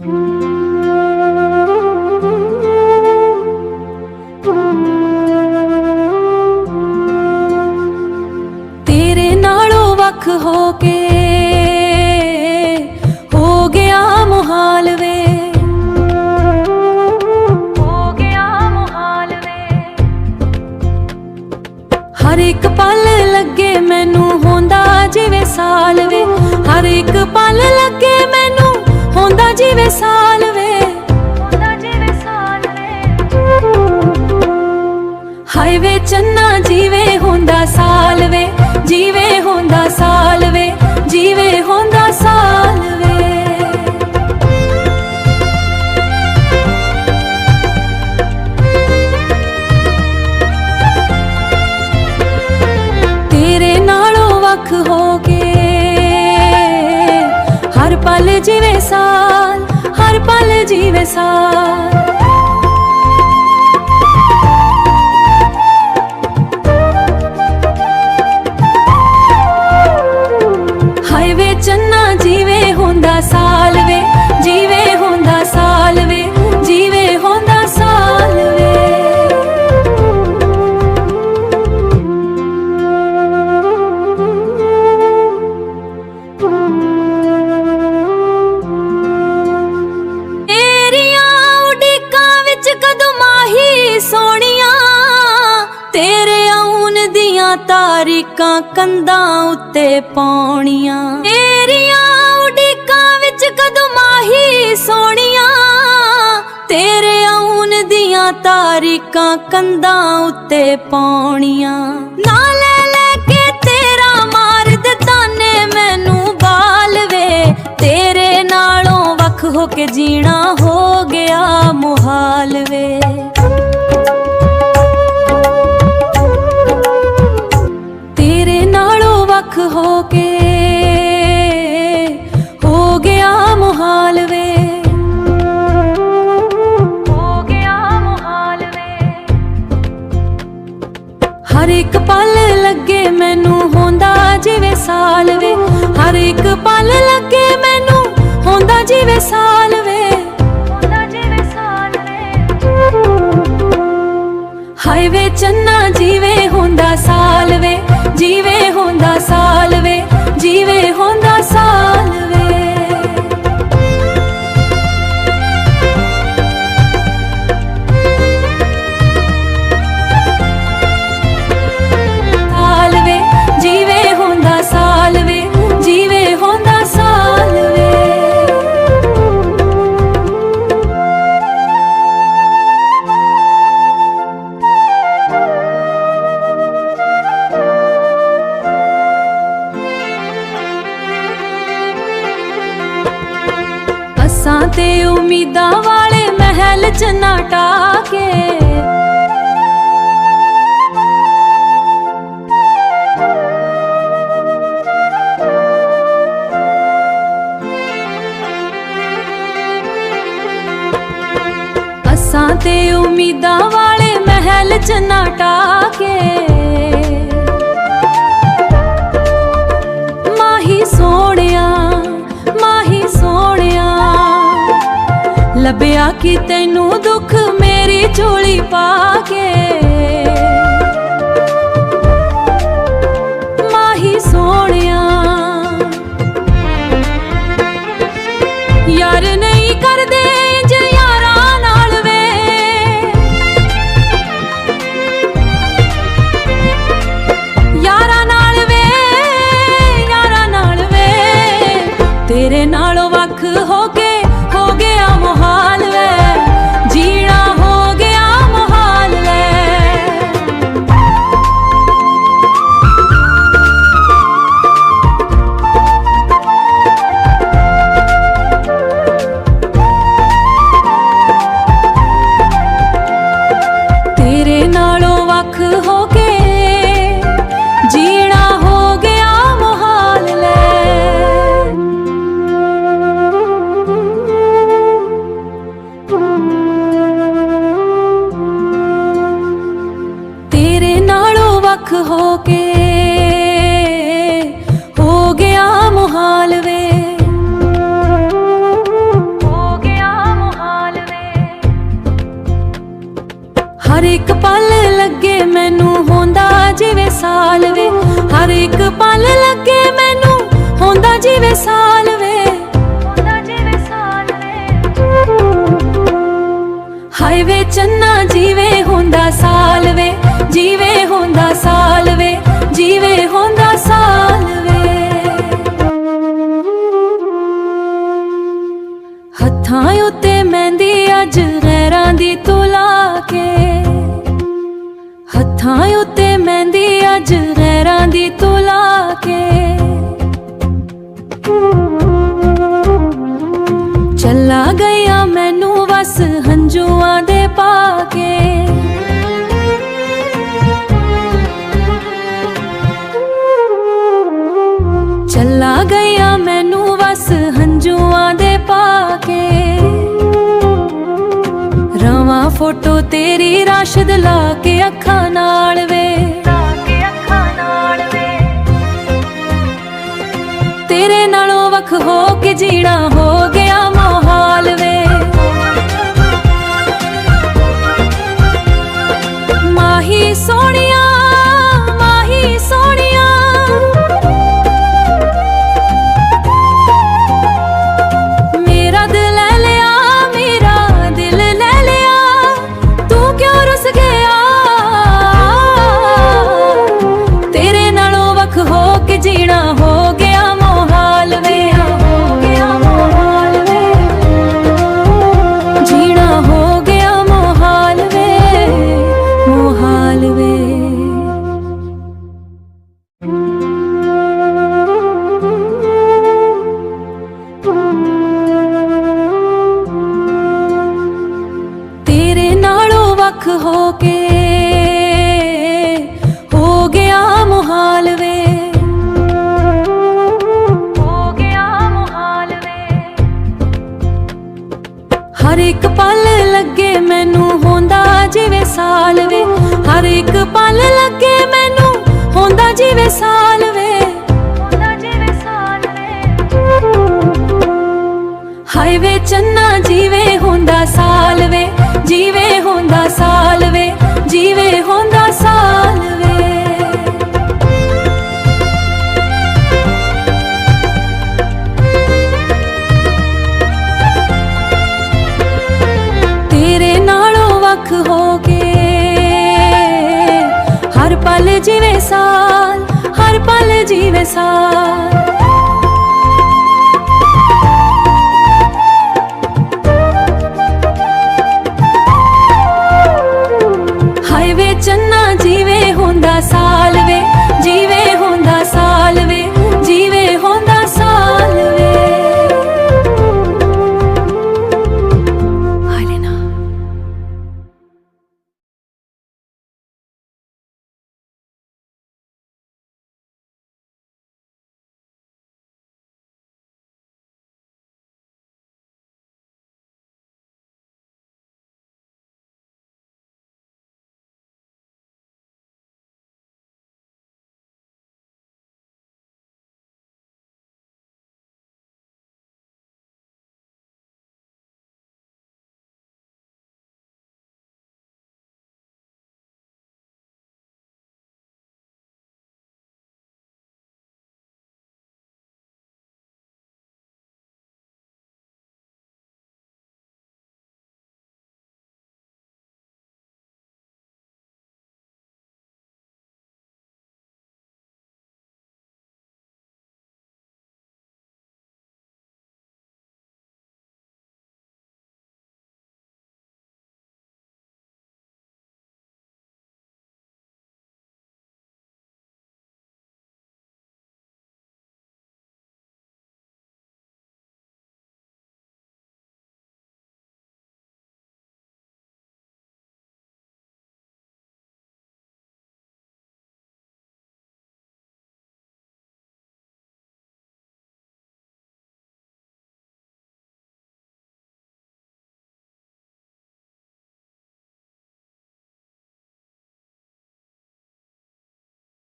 तेरे नालों वख हो के हो गया मुहाल वे, हो गया मुहाल वे। हर एक पल लगे मैनू होंदा जिवें साल वे, हर एक पल लगे मैनू होंदा जिवें साल वे, होंदा जिवें साल वे। हाय वे चन्ना जीवे होंदा साल वे, जीवे होंदा साल वे, जीवे होंदा साल वे। तेरे नालों वख हो के हर पल जीवे साल, हर पल जीवे साल। चन्ना जीवे होंदा साल वे, जीवे होंदा साल वे, जीवे होंदा साल वे। तेरियां उड़ीकां विच कदों माही सोहणियां, तेरे आउण दियां तारीकां कंधां उत्ते पाउणियां। तेरियां उड़ीकां विच कदों माही सोहणियां, तेरे आउण दियां तारीकां कंधां उत्ते पाउणियां। नाल लैके तेरा मार दित्ता ने मैनू बाल वे, तेरे नालों वख हो के जीना हो गया मुहाल वे। वख हो के हो गया मुहाल वे, हो गया मुहाल वे। हर एक पल लगे मैनू होंदा जिवें साल वे, हर एक पल लगे मैनू होंदा जिवें साल वे, होंदा जिवें साल वे। हाय वे चन्ना जीवे होंदा साल वे, जीवे होंदा साल वे, जीवे होंदा साल वे। साल वे, जीवे होंदा साल वे, जीवे होंदा साल वे। असां ते उम्मीदां वाले महल च ना टाके, असां ते उम्मीदां वाले महल च ना टाके। माही सोहणिया, माही सोहणिया, लभया कि तैनू दुख मेरी झोली पाके। माही सोहणिया यार नहीं करदे जे यारां नाल वे, यारां नाल वे, यारां नाल वे। तेरे नालों वख हो गया मुहाल वे, जीना हो गया मुहाल वे। ਹਰ ਇੱਕ ਪਲ ਲੱਗੇ ਮੈਨੂੰ ਹੁੰਦਾ ਜਿਵੇਂ ਸਾਲ ਵੇ, ਹਰ ਇੱਕ ਪਲ ਲੱਗੇ ਮੈਨੂੰ ਹੁੰਦਾ ਜਿਵੇਂ ਸਾਲ ਵੇ, ਹੁੰਦਾ ਜਿਵੇਂ ਸਾਲ ਵੇ। ਹਾਏ ਵੇ ਚੰਨਾ ਜਿਵੇਂ ਹੁੰਦਾ ਸਾਲ ਵੇ, ਜਿਵੇਂ ਹੁੰਦਾ ਸਾਲ ਵੇ, ਜਿਵੇਂ ਹੁੰਦਾ ਸਾਲ ਵੇ। ਹੱਥਾਂ ਉੱਤੇ ਮਹਿੰਦੀ ਅੱਜ ਰਹਿਰਾਂ ਦੀ ਤੂੰ ਲਾ ਕੇ, ਹੱਥਾਂ ਉੱਤੇ ਮਹਿੰਦੀ ਅੱਜ ਰਹਿਰਾਂ ਦੀ ਤੂੰ ਲਾ ਕੇ। ਚੱਲਾ ਗਈਆਂ ਮੈਨੂੰ ਵਸ ਹੰਝੂਆਂ ਦੇ ਪਾ ਕੇ, ਚੱਲਾ ਗਈਆਂ ਮੈਨੂੰ ਵਸ ਹੰਝੂਆਂ ਦੇ ਪਾ ਕੇ। ਰਵਾਂ ਫੋਟੋ ਤੇਰੀ ਰਾਸ਼ਦ ਲਾ ਕੇ ਅੱਖਾਂ ਨਾਲ ਵੇ, ਤੇਰੇ ਨਾਲੋਂ ਵੱਖ ਹੋ ਕੇ ਜੀਣਾ ਹੋ ਗਿਆ ਮੁਹਾਲ ਵੇ। ਮਾਹੀ ਸੋਹਣਿਆ, ਮਾਹੀ ਸੋਹਣਿਆ, ਮੇਰਾ ਦਿਲ ਲੈ ਲਿਆ, ਮੇਰਾ ਦਿਲ ਲੈ ਲਿਆ, ਤੂੰ ਕਿਉਂ ਰੁੱਸ ਗਿਆ। ਤੇਰੇ ਨਾਲੋਂ ਵੱਖ ਹੋ ਕੇ ਜੀਣਾ ਹੋ ਗਿਆ ਮੁਹਾਲ ਵੇ, ਹੋ ਗਿਆ ਮੁਹਾਲ ਵੇ, ਜੀਣਾ ਹੋ ਗਿਆ ਮੁਹਾਲ ਵੇ, ਮੁਹਾਲ ਵੇ। ਤੇਰੇ ਨਾਲੋਂ ਵੱਖ ਹੋ ਕੇ ਹੋ ਗਿਆ ਮੁਹਾਲ ਵੇ, ਹੋ ਗਿਆ ਮੁਹਾਲ ਵੇ। ਹਰ ਇੱਕ ਪਲ ਲੱਗੇ ਮੈਨੂੰ ਹੁੰਦਾ ਜਿਵੇਂ ਸਾਲ ਵੇ, ਹਰ ਇੱਕ ਪਲ ਲੱਗੇ ਮੈਨੂੰ ਹੁੰਦਾ ਜਿਵੇਂ ਸਾਲ ਵੇ, ਹੁੰਦਾ ਜਿਵੇਂ ਸਾਲ ਵੇ। ਹਾਏ ਵੇ ਚੰਨਾ ਜਿਵੇਂ ਹੁੰਦਾ ਸਾਲ ਵੇ, ਜਿਵੇਂ ਹੁੰਦਾ ਸਾਲ ਵੇ, ਜਿਵੇਂ ਹੁੰਦਾ ਸਾਲ ਵੇ। ਤੇਰੇ ਨਾਲੋਂ ਵੱਖ ਹੋ ਕੇ ਹਰ ਪਲ ਜਿਵੇਂ ਸਾਲ, ਹਰ ਪਲ ਜਿਵੇਂ ਸਾਲ।